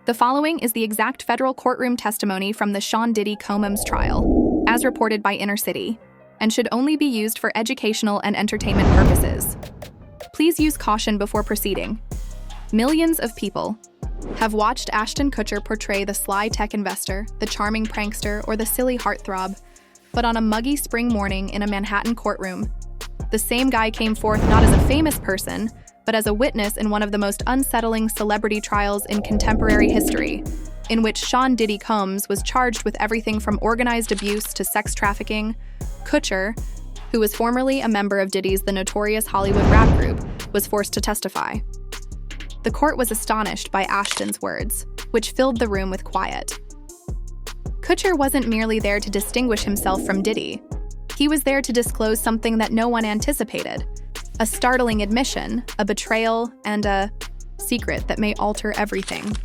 The following is the exact federal courtroom testimony from the Sean Diddy Combs trial, as reported by Inner City, and should only be used for educational and entertainment purposes. Please use caution before proceeding. Millions of people have watched Ashton Kutcher portray the sly tech investor, the charming prankster, or the silly heartthrob, but on a muggy spring morning in a Manhattan courtroom, the same guy came forth not as a famous person, but as a witness in one of the most unsettling celebrity trials in contemporary history, in which Sean Diddy Combs was charged with everything from organized abuse to sex trafficking. Kutcher, who was formerly a member of Diddy's The Notorious Hollywood rap group, was forced to testify. The court was astonished by Ashton's words, which filled the room with quiet. Kutcher wasn't merely there to distinguish himself from Diddy. He was there to disclose something that no one anticipated: a startling admission, a betrayal, and a secret that may alter everything.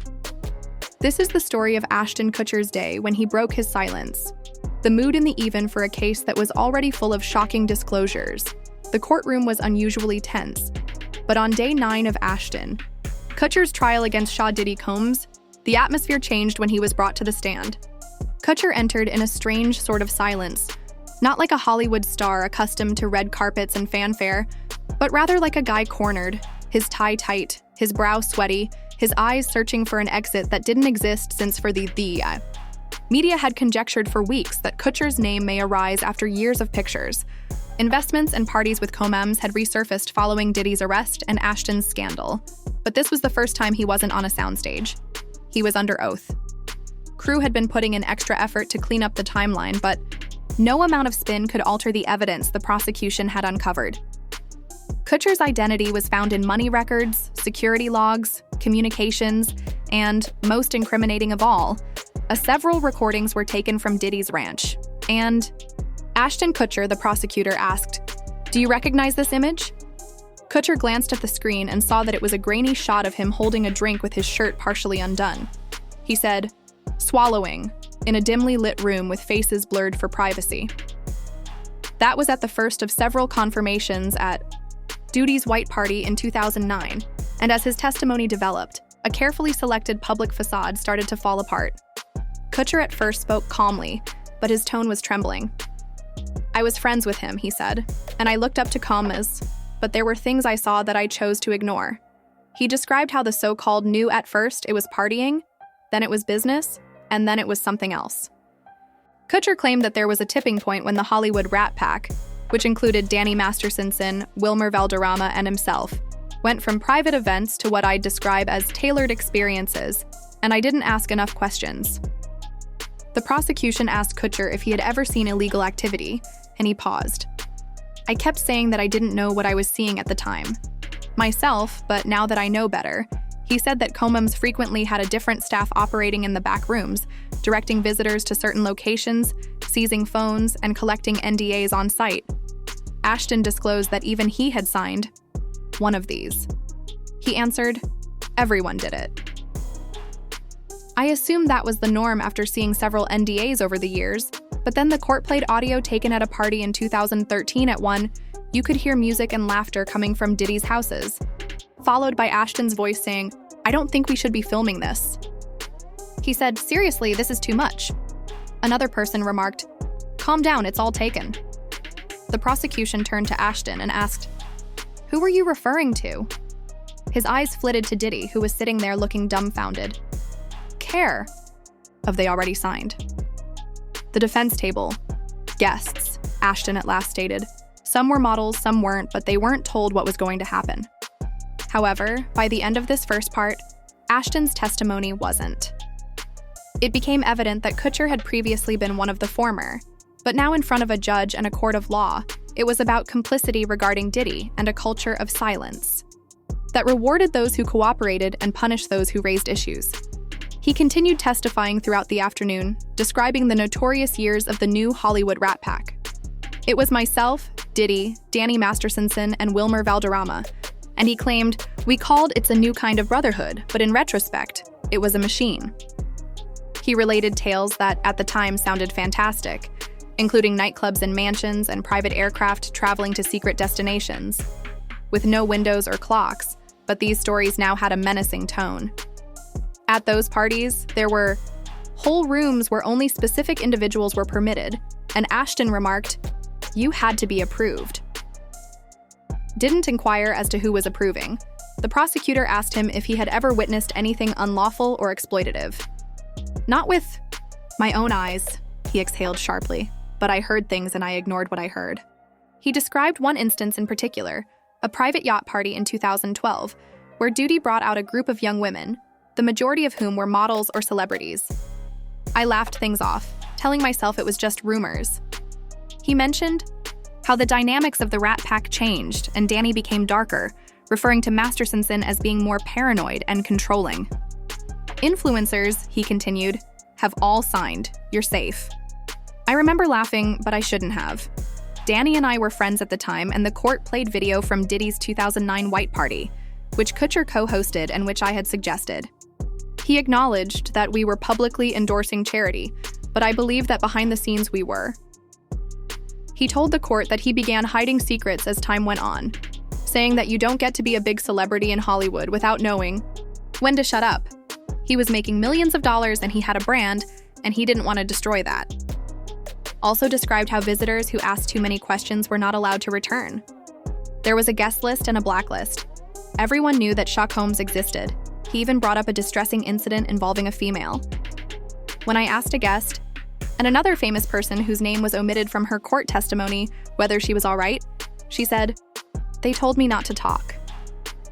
This is the story of Ashton Kutcher's day when he broke his silence. The mood in the even for a case that was already full of shocking disclosures. The courtroom was unusually tense. But on day 9 of Ashton Kutcher's trial against Sean Diddy Combs, the atmosphere changed when he was brought to the stand. Kutcher entered in a strange sort of silence, not like a Hollywood star accustomed to red carpets and fanfare, but rather like a guy cornered, his tie tight, his brow sweaty, his eyes searching for an exit that didn't exist since for the media had conjectured for weeks that Kutcher's name may arise after years of pictures. Investments and parties with Combs had resurfaced following Diddy's arrest and Ashton's scandal, but this was the first time he wasn't on a soundstage. He was under oath. Crew had been putting in extra effort to clean up the timeline, but no amount of spin could alter the evidence the prosecution had uncovered. Kutcher's identity was found in money records, security logs, communications, and, most incriminating of all, several recordings were taken from Diddy's ranch. And Ashton Kutcher, the prosecutor, asked, "Do you recognize this image?" Kutcher glanced at the screen and saw that it was a grainy shot of him holding a drink with his shirt partially undone. He said, "Swallowing," in a dimly lit room with faces blurred for privacy. That was at the first of several confirmations at Diddy's White Party in 2009, and as his testimony developed, a carefully selected public facade started to fall apart. Kutcher at first spoke calmly, but his tone was trembling. "I was friends with him," he said, "and I looked up to Combs, but there were things I saw that I chose to ignore." He described how the so-called knew at first it was partying, then it was business, and then it was something else. Kutcher claimed that there was a tipping point when the Hollywood Rat Pack, which included Danny Masterson, Wilmer Valderrama, and himself, went from private events to what I'd describe as tailored experiences, and I didn't ask enough questions. The prosecution asked Kutcher if he had ever seen illegal activity, and he paused. "I kept saying that I didn't know what I was seeing at the time. Myself, but now that I know better," he said that Combs frequently had a different staff operating in the back rooms, directing visitors to certain locations, seizing phones, and collecting NDAs on site. Ashton disclosed that even he had signed one of these. He answered, "Everyone did it." I assumed that was the norm after seeing several NDAs over the years, but then the court played audio taken at a party in 2013 at one. You could hear music and laughter coming from Diddy's houses, followed by Ashton's voice saying, "I don't think we should be filming this." He said, "Seriously, this is too much." Another person remarked, "Calm down, it's all taken." The prosecution turned to Ashton and asked, "Who were you referring to?" His eyes flitted to Diddy, who was sitting there looking dumbfounded. "Care of they already signed." The defense table. "Guests," Ashton at last stated. "Some were models, some weren't, but they weren't told what was going to happen." However, by the end of this first part, Ashton's testimony wasn't. It became evident that Kutcher had previously been one of the former, but now in front of a judge and a court of law, it was about complicity regarding Diddy and a culture of silence that rewarded those who cooperated and punished those who raised issues. He continued testifying throughout the afternoon, describing the notorious years of the new Hollywood Rat Pack. "It was myself, Diddy, Danny Masterson, and Wilmer Valderrama," and he claimed, "We called it a new kind of brotherhood, but in retrospect, it was a machine." He related tales that, at the time, sounded fantastic, including nightclubs and mansions and private aircraft traveling to secret destinations. With no windows or clocks, but these stories now had a menacing tone. At those parties, there were whole rooms where only specific individuals were permitted, and Ashton remarked, "You had to be approved." Didn't inquire as to who was approving. The prosecutor asked him if he had ever witnessed anything unlawful or exploitative. "Not with my own eyes," he exhaled sharply, "but I heard things and I ignored what I heard." He described one instance in particular, a private yacht party in 2012, where Diddy brought out a group of young women, the majority of whom were models or celebrities. "I laughed things off, telling myself it was just rumors." He mentioned how the dynamics of the Rat Pack changed and Danny became darker, referring to Masterson as being more paranoid and controlling. "Influencers," he continued, "have all signed. You're safe." I remember laughing, but I shouldn't have. Danny and I were friends at the time, and the court played video from Diddy's 2009 White Party, which Kutcher co-hosted and which I had suggested. He acknowledged that we were publicly endorsing charity, but I believe that behind the scenes we were. He told the court that he began hiding secrets as time went on, saying that you don't get to be a big celebrity in Hollywood without knowing when to shut up. He was making millions of dollars and he had a brand, and he didn't want to destroy that. Also described how visitors who asked too many questions were not allowed to return. There was a guest list and a blacklist. Everyone knew that Chuck Holmes existed. He even brought up a distressing incident involving a female. When I asked a guest, and another famous person whose name was omitted from her court testimony, whether she was all right, she said, "They told me not to talk."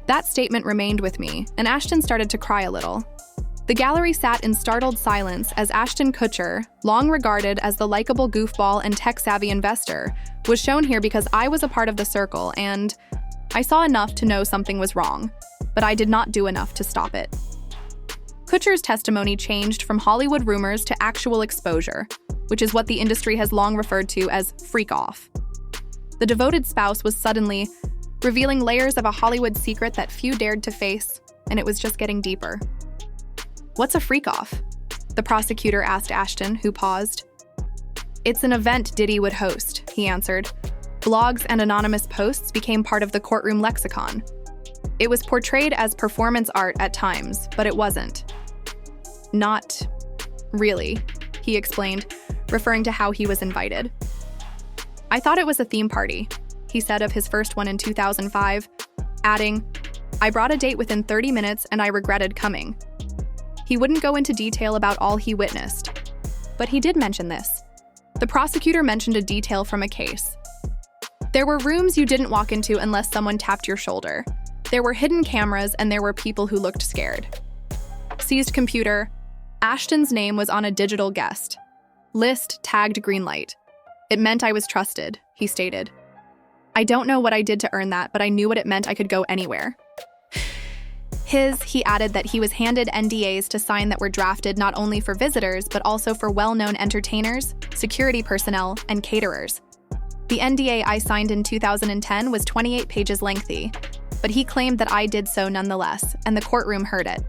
That statement remained with me, and Ashton started to cry a little. The gallery sat in startled silence as Ashton Kutcher, long regarded as the likable goofball and tech-savvy investor, was shown here because I was a part of the circle, and I saw enough to know something was wrong, but I did not do enough to stop it. Kutcher's testimony changed from Hollywood rumors to actual exposure, which is what the industry has long referred to as freak-off. The devoted spouse was suddenly revealing layers of a Hollywood secret that few dared to face, and it was just getting deeper. "What's a freak-off?" the prosecutor asked Ashton, who paused. "It's an event Diddy would host," he answered. Blogs and anonymous posts became part of the courtroom lexicon. It was portrayed as performance art at times, but it wasn't. "Not really," he explained, referring to how he was invited. "I thought it was a theme party," he said of his first one in 2005, adding, "I brought a date within 30 minutes and I regretted coming." He wouldn't go into detail about all he witnessed, but he did mention this. The prosecutor mentioned a detail from a case. "There were rooms you didn't walk into unless someone tapped your shoulder. There were hidden cameras and there were people who looked scared. Seized computer. Ashton's name was on a digital guest list tagged green light. It meant I was trusted," he stated. "I don't know what I did to earn that, but I knew what it meant. I could go anywhere." He added that he was handed NDAs to sign that were drafted not only for visitors, but also for well-known entertainers, security personnel, and caterers. "The NDA I signed in 2010 was 28 pages lengthy, but he claimed that I did so nonetheless, and the courtroom heard it."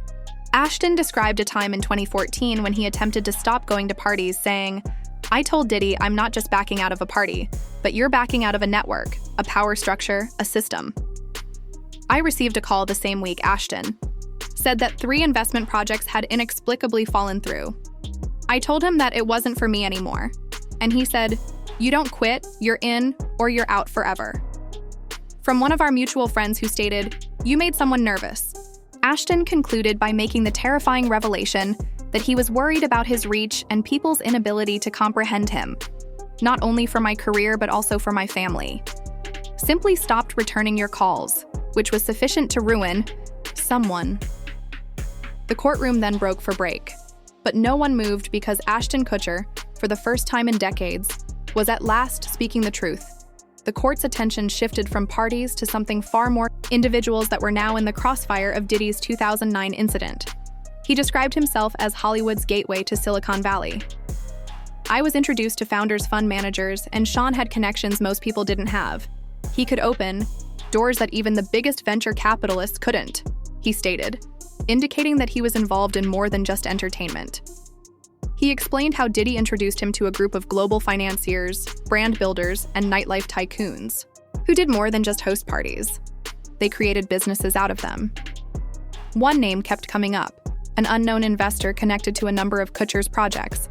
Ashton described a time in 2014 when he attempted to stop going to parties, saying, "I told Diddy I'm not just backing out of a party, but you're backing out of a network, a power structure, a system." I received a call the same week. Ashton said that 3 investment projects had inexplicably fallen through. I told him that it wasn't for me anymore, and he said, "You don't quit, you're in, or you're out forever." From one of our mutual friends who stated, "You made someone nervous." Ashton concluded by making the terrifying revelation that he was worried about his reach and people's inability to comprehend him, not only for my career but also for my family. Simply stopped returning your calls, which was sufficient to ruin someone. The courtroom then broke for break, but no one moved because Ashton Kutcher, for the first time in decades, was at last speaking the truth. The court's attention shifted from parties to something far more: individuals that were now in the crossfire of Diddy's 2009 incident. He described himself as Hollywood's gateway to Silicon Valley. "I was introduced to founders, fund managers, and Sean had connections most people didn't have. He could open doors that even the biggest venture capitalists couldn't," he stated, indicating that he was involved in more than just entertainment. He explained how Diddy introduced him to a group of global financiers, brand builders, and nightlife tycoons, who did more than just host parties. They created businesses out of them. One name kept coming up: an unknown investor connected to a number of Kutcher's projects,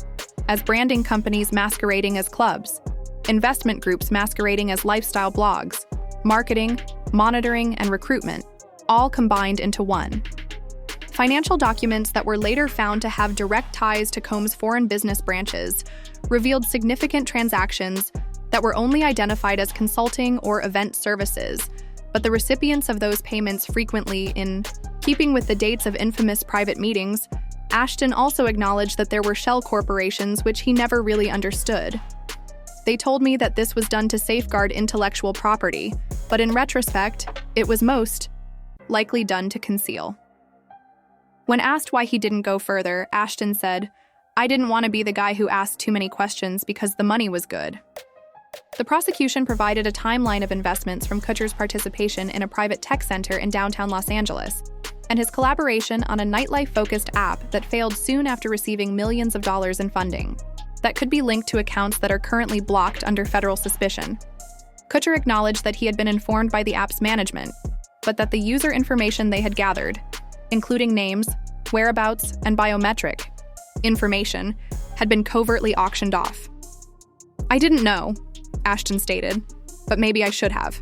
as branding companies masquerading as clubs, investment groups masquerading as lifestyle blogs, marketing, monitoring, and recruitment, all combined into one. Financial documents that were later found to have direct ties to Combs' foreign business branches revealed significant transactions that were only identified as consulting or event services, but the recipients of those payments frequently in keeping with the dates of infamous private meetings. Ashton also acknowledged that there were shell corporations which he never really understood. They told me that this was done to safeguard intellectual property, but in retrospect, it was most likely done to conceal. When asked why he didn't go further, Ashton said, "I didn't want to be the guy who asked too many questions because the money was good." The prosecution provided a timeline of investments from Kutcher's participation in a private tech center in downtown Los Angeles, and his collaboration on a nightlife-focused app that failed soon after receiving millions of dollars in funding, that could be linked to accounts that are currently blocked under federal suspicion. Kutcher acknowledged that he had been informed by the app's management, but that the user information they had gathered, including names, whereabouts, and biometric information, had been covertly auctioned off. "I didn't know," Ashton stated, "but maybe I should have."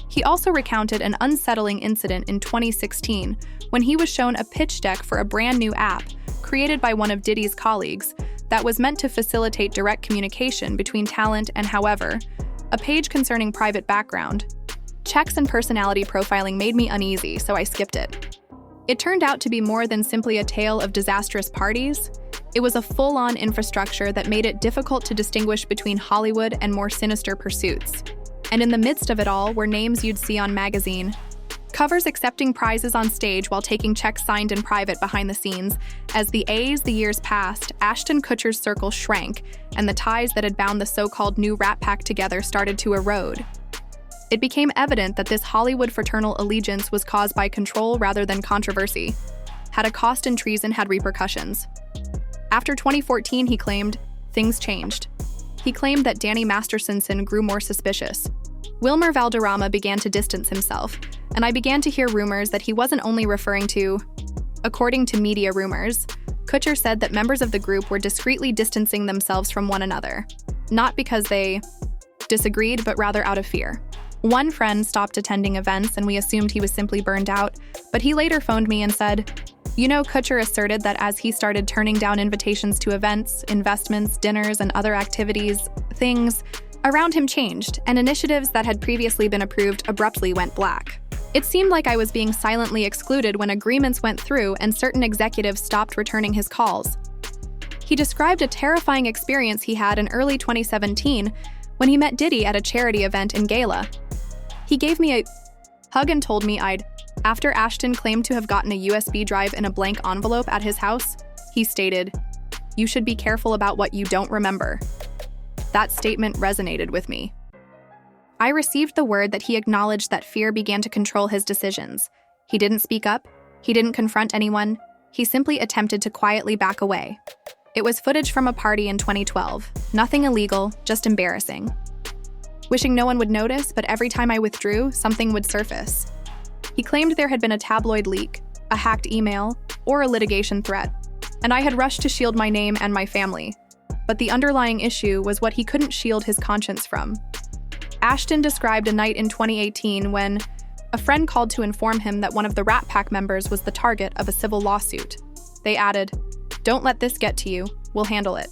He also recounted an unsettling incident in 2016 when he was shown a pitch deck for a brand new app created by one of Diddy's colleagues that was meant to facilitate direct communication between talent and, however, a page concerning private background checks and personality profiling made me uneasy, so I skipped it. It turned out to be more than simply a tale of disastrous parties. It was a full-on infrastructure that made it difficult to distinguish between Hollywood and more sinister pursuits. And in the midst of it all were names you'd see on magazine covers accepting prizes on stage while taking checks signed in private behind the scenes. As the years passed, Ashton Kutcher's circle shrank, and the ties that had bound the so-called new Rat Pack together started to erode. It became evident that this Hollywood fraternal allegiance was caused by control rather than controversy, had a cost, and treason had repercussions. After 2014, he claimed, things changed. He claimed that Danny Mastersonson grew more suspicious. Wilmer Valderrama began to distance himself, and I began to hear rumors that he wasn't only referring to, according to media rumors, Kutcher said that members of the group were discreetly distancing themselves from one another, not because they disagreed, but rather out of fear. One friend stopped attending events and we assumed he was simply burned out, but he later phoned me and said, Kutcher asserted that as he started turning down invitations to events, investments, dinners, and other activities, things around him changed, and initiatives that had previously been approved abruptly went black. It seemed like I was being silently excluded when agreements went through and certain executives stopped returning his calls. He described a terrifying experience he had in early 2017 when he met Diddy at a charity event in Gala. He gave me a hug and told me after Ashton claimed to have gotten a USB drive in a blank envelope at his house, he stated, "You should be careful about what you don't remember." That statement resonated with me. I received the word that he acknowledged that fear began to control his decisions. He didn't speak up, he didn't confront anyone, he simply attempted to quietly back away. It was footage from a party in 2012. Nothing illegal, just embarrassing. Wishing no one would notice, but every time I withdrew, something would surface. He claimed there had been a tabloid leak, a hacked email, or a litigation threat, and I had rushed to shield my name and my family. But the underlying issue was what he couldn't shield his conscience from. Ashton described a night in 2018 when a friend called to inform him that one of the Rat Pack members was the target of a civil lawsuit. They added, "Don't let this get to you, we'll handle it."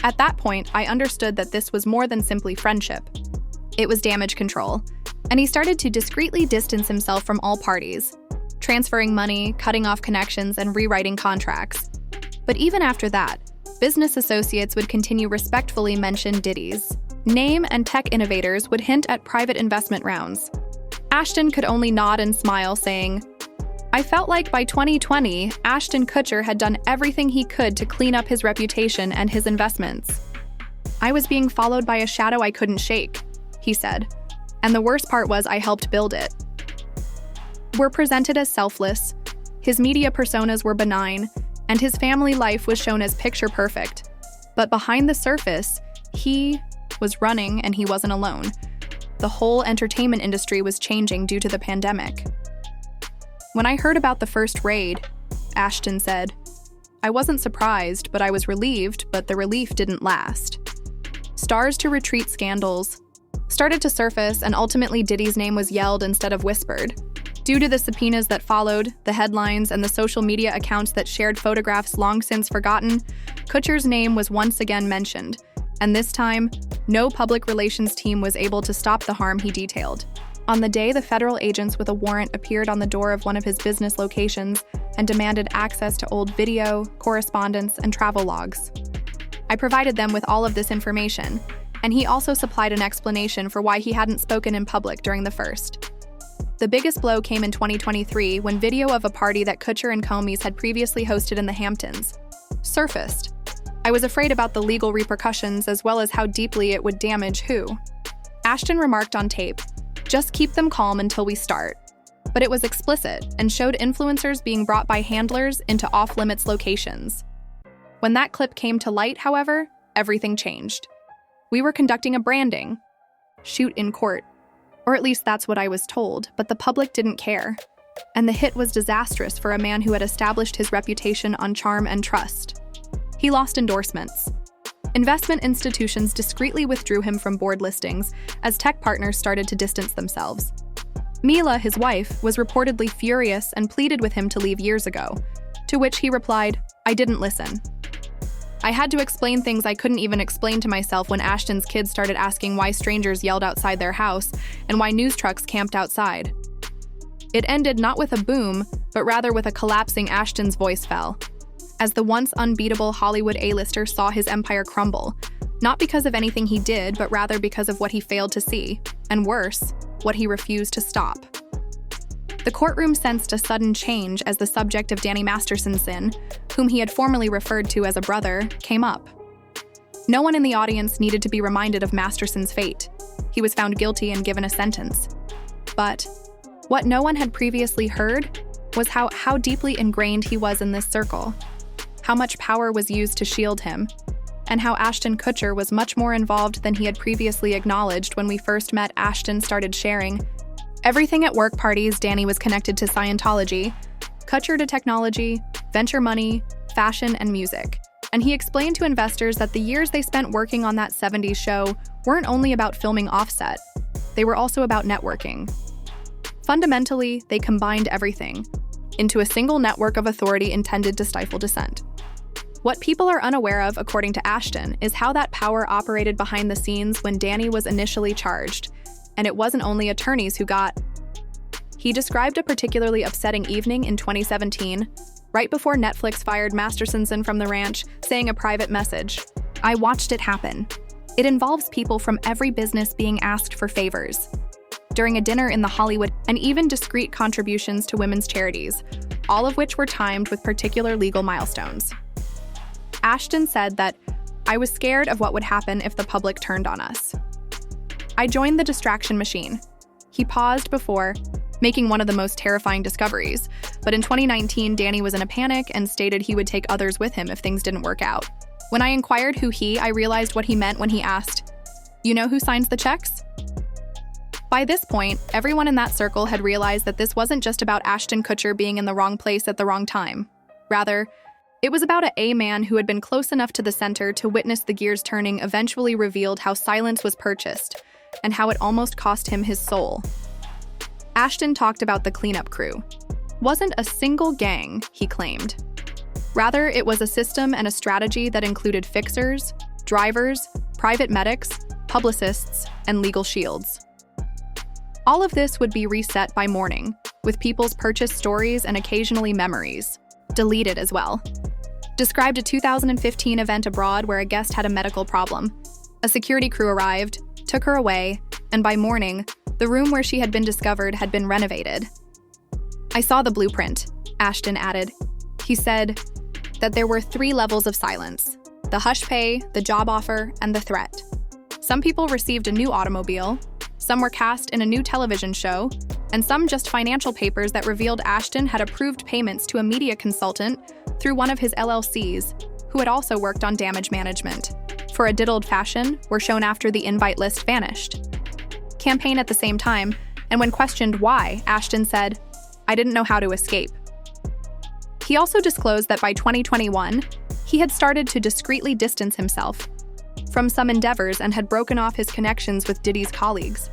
At that point, I understood that this was more than simply friendship. It was damage control, and he started to discreetly distance himself from all parties, transferring money, cutting off connections, and rewriting contracts. But even after that, business associates would continue respectfully mention Diddy's name, and tech innovators would hint at private investment rounds. Ashton could only nod and smile, saying, "I felt like by 2020, Ashton Kutcher had done everything he could to clean up his reputation and his investments. I was being followed by a shadow I couldn't shake," he said, "and the worst part was I helped build it." We're presented as selfless, his media personas were benign, and his family life was shown as picture perfect. But behind the surface, he was running, and he wasn't alone. The whole entertainment industry was changing due to the pandemic. When I heard about the first raid, Ashton said. I wasn't surprised, but I was relieved, but the relief didn't last. Stars to retreat scandals started to surface, and ultimately Diddy's name was yelled instead of whispered. Due to the subpoenas that followed, the headlines, and the social media accounts that shared photographs long since forgotten, Kutcher's name was once again mentioned, and this time, no public relations team was able to stop the harm he detailed. On the day, the federal agents with a warrant appeared on the door of one of his business locations and demanded access to old video, correspondence, and travel logs. I provided them with all of this information, and he also supplied an explanation for why he hadn't spoken in public during the first. The biggest blow came in 2023 when video of a party that Kutcher and Comey's had previously hosted in the Hamptons surfaced. I was afraid about the legal repercussions as well as how deeply it would damage who. Ashton remarked on tape, "Just keep them calm until we start." But it was explicit and showed influencers being brought by handlers into off-limits locations. When that clip came to light, however, everything changed. We were conducting a branding shoot in court, or at least that's what I was told, but the public didn't care. And the hit was disastrous for a man who had established his reputation on charm and trust. He lost endorsements. Investment institutions discreetly withdrew him from board listings as tech partners started to distance themselves. Mila, his wife, was reportedly furious and pleaded with him to leave years ago, to which he replied, "I didn't listen." I had to explain things I couldn't even explain to myself when Ashton's kids started asking why strangers yelled outside their house and why news trucks camped outside. It ended not with a boom, but rather with a collapsing Ashton's voice fell, as the once unbeatable Hollywood A-lister saw his empire crumble, not because of anything he did, but rather because of what he failed to see, and worse, what he refused to stop. The courtroom sensed a sudden change as the subject of Danny Masterson's sin, whom he had formerly referred to as a brother, came up. No one in the audience needed to be reminded of Masterson's fate. He was found guilty and given a sentence. But what no one had previously heard was how deeply ingrained he was in this circle, how much power was used to shield him, and how Ashton Kutcher was much more involved than he had previously acknowledged. When we first met, Ashton started sharing everything at work parties. Danny was connected to Scientology, Kutcher to technology, venture money, fashion, and music. And he explained to investors that the years they spent working on that 70s show weren't only about filming Offset, they were also about networking. Fundamentally, they combined everything into a single network of authority intended to stifle dissent. What people are unaware of, according to Ashton, is how that power operated behind the scenes when Danny was initially charged, and it wasn't only attorneys who got. He described a particularly upsetting evening in 2017, right before Netflix fired Masterson from the ranch, saying a private message, "I watched it happen. It involves people from every business being asked for favors." During a dinner in the Hollywood, and even discreet contributions to women's charities, all of which were timed with particular legal milestones. Ashton said that, "I was scared of what would happen if the public turned on us. I joined the distraction machine." He paused before making one of the most terrifying discoveries, but in 2019, Danny was in a panic and stated he would take others with him if things didn't work out. When I inquired who I realized what he meant when he asked, "You know who signs the checks?" By this point, everyone in that circle had realized that this wasn't just about Ashton Kutcher being in the wrong place at the wrong time. Rather, it was about a man who had been close enough to the center to witness the gears turning eventually revealed how silence was purchased and how it almost cost him his soul. Ashton talked about the cleanup crew. Wasn't a single gang, he claimed. Rather, it was a system and a strategy that included fixers, drivers, private medics, publicists, and legal shields. All of this would be reset by morning, with people's purchased stories and occasionally memories, deleted as well. Described a 2015 event abroad where a guest had a medical problem. A security crew arrived, took her away, and by morning, the room where she had been discovered had been renovated. "I saw the blueprint," Ashton added. He said that there were 3 levels of silence: the hush pay, the job offer, and the threat. Some people received a new automobile, some were cast in a new television show, and some just financial papers that revealed Ashton had approved payments to a media consultant through one of his LLCs, who had also worked on damage management. For a diddled fashion, were shown after the invite list vanished. Campaign at the same time, and when questioned why, Ashton said, "I didn't know how to escape." He also disclosed that by 2021, he had started to discreetly distance himself from some endeavors and had broken off his connections with Diddy's colleagues.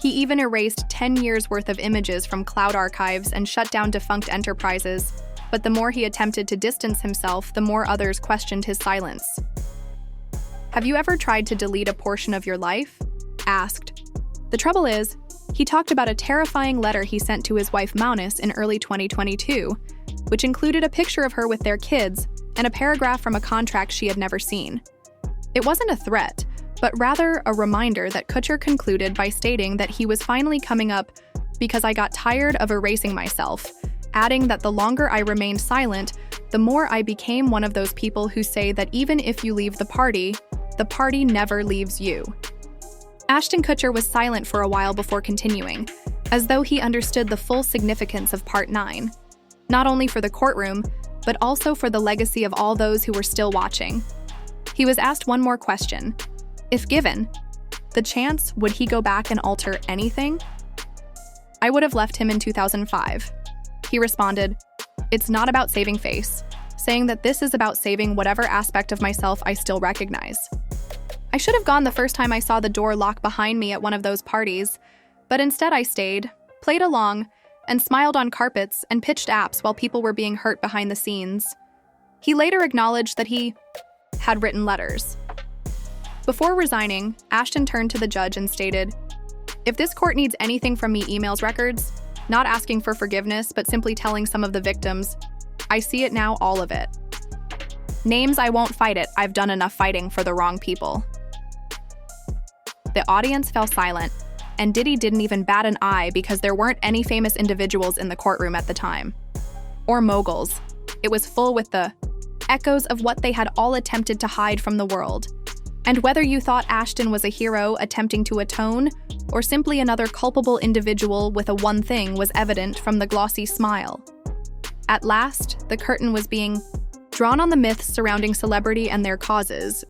He even erased 10 years' worth of images from cloud archives and shut down defunct enterprises, but the more he attempted to distance himself, the more others questioned his silence. "Have you ever tried to delete a portion of your life?" asked. The trouble is, he talked about a terrifying letter he sent to his wife Maunice in early 2022, which included a picture of her with their kids and a paragraph from a contract she had never seen. It wasn't a threat, but rather a reminder that Kutcher concluded by stating that he was finally coming up because I got tired of erasing myself, adding that the longer I remained silent, the more I became one of those people who say that even if you leave the party never leaves you. Ashton Kutcher was silent for a while before continuing, as though he understood the full significance of Part 9, not only for the courtroom, but also for the legacy of all those who were still watching. He was asked one more question. If given the chance, would he go back and alter anything? "I would have left him in 2005. He responded, "It's not about saving face," saying that this is about saving whatever aspect of myself I still recognize. "I should have gone the first time I saw the door lock behind me at one of those parties, but instead I stayed, played along, and smiled on carpets and pitched apps while people were being hurt behind the scenes." He later acknowledged that he had written letters. Before resigning, Ashton turned to the judge and stated, "If this court needs anything from me, emails, records, not asking for forgiveness, but simply telling some of the victims, I see it now, all of it. Names, I won't fight it. I've done enough fighting for the wrong people." The audience fell silent, and Diddy didn't even bat an eye because there weren't any famous individuals in the courtroom at the time. Or moguls. It was full with the echoes of what they had all attempted to hide from the world. And whether you thought Ashton was a hero attempting to atone, or simply another culpable individual with a one thing was evident from the glossy smile. At last, the curtain was being drawn on the myths surrounding celebrity and their causes,